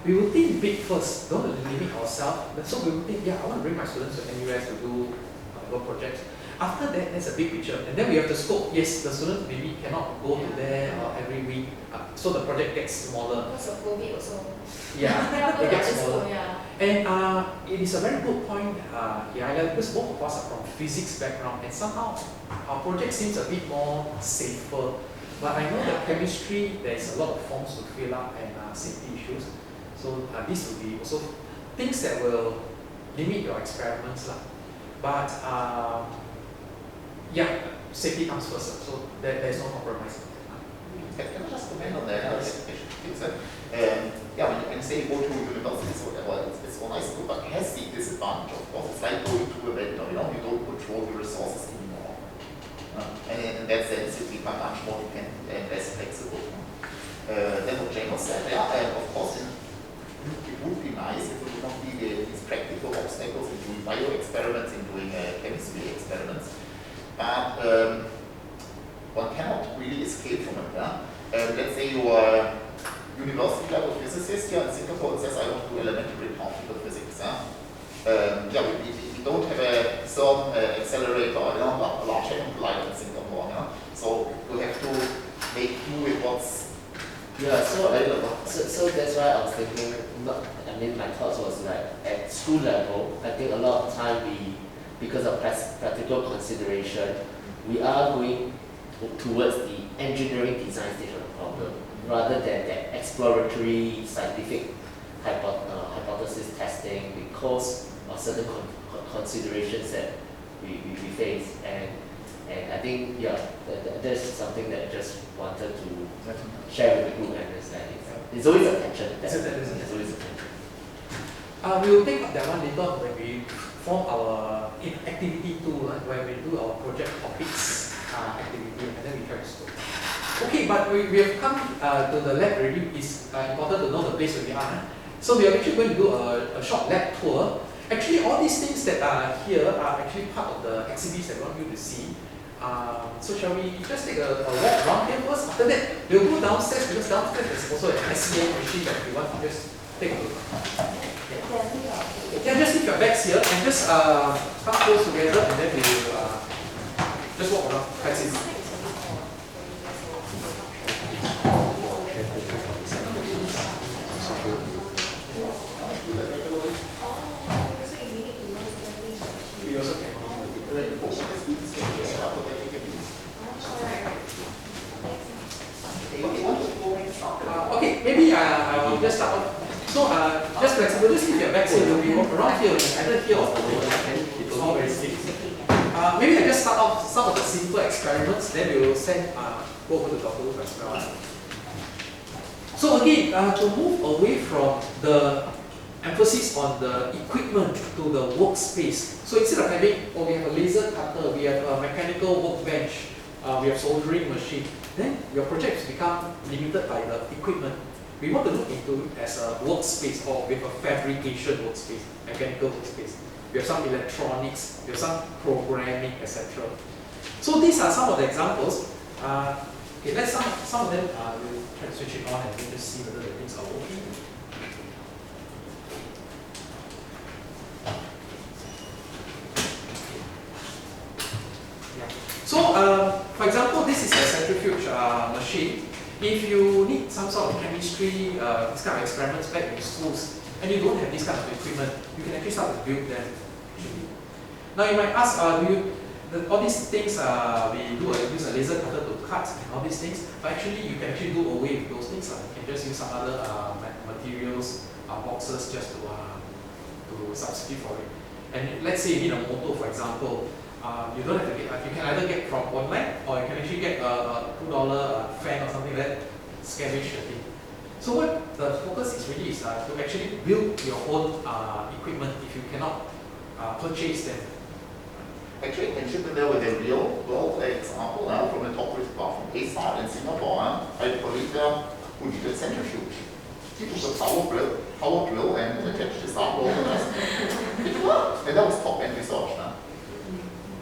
we will think big first, don't limit ourselves. So we will think, yeah, I want to bring my students to NUS to do work projects. After that, there's a big picture. And then we have to scope. Yes, the students maybe cannot go to there every week. So the project gets smaller. Because of COVID also. Yeah, it gets smaller. Yeah. And it is a very good point, because both of us are from physics background, and somehow our project seems a bit more safer. But I know that chemistry, there is a lot of forms to fill up and safety issues. So this will be also things that will limit your experiments. But safety comes first, so there's no compromise. Can I just comment on that? When you say go to university, it's all nice, but it has the disadvantage, of course. It's like going to a vendor, you don't control the resources anymore. And in that sense, you become much more dependent and less flexible. Then what James said, of course, it would be nice if it would not be these practical obstacles in doing bio experiments, in doing chemistry experiments. But one cannot really escape from it. Let's say you are university level physicist here in Singapore and says, I want to do elementary particle physics. We don't have a certain accelerator, a large hadron collider in Singapore. So we have to make do with what's available. So that's why I was thinking, my thoughts was like, at school level, I think a lot of time because of practical consideration, we are going towards the engineering design stage of the problem, rather than the exploratory scientific hypothesis testing, because of certain considerations that we face. And I think, that's something that I just wanted to share with the group and understand. It's always a tension. It's always a tension. We will take up that one later when we form our activity tool, where we do our project topics activity, and then we try to scope. Okay, but we have come to the lab already. It's important to know the place where we are. So we are actually going to do a short lab tour. Actually, all these things that are here are actually part of the exhibits that we want you to see. So shall we just take a walk around here first? After that, we'll go downstairs, because downstairs there's also an SEM machine that we want to just take a look. Just leave your bags here and just come close together, and then we will just walk around. That's it. We also can. Okay, maybe I will just start off. So, just flexible, just keep your bags here. We'll be around here, either here or it's all very safe. Maybe I just start off some of the simple experiments, then we will go over to Dr. Wu as well. So again, to move away from the emphasis on the equipment to the workspace. So instead of having, we have a laser cutter, we have a mechanical workbench, we have soldering machine, then your projects become limited by the equipment. We want to look into it as a workspace, or with a fabrication workspace, mechanical workspace. We have some electronics, we have some programming, etc. So these are some of the examples. Okay, let's some of them we'll try to switch it on and then just see whether the things are working. So, for example, this is a centrifuge machine. If you need some sort of chemistry, this kind of experiments back in schools, and you don't have this kind of equipment, you can actually start to build them. Now you might ask, all these things we use a laser cutter to cut and all these things, but actually you can actually do away with those things. You can just use some other materials, boxes, just to substitute for it. And let's say you need a motor, for example. You don't have to get. You can either get from online, or you can actually get a $2 fan or something like that. Scavenge the thing. So what the focus is really is to actually build your own equipment if you cannot purchase them. Actually, can you compare with a real world example from the top with from ASAR in Singapore? I believe who did a centrifuge. He took a power drill and attached his arm over it. It worked, and that was top end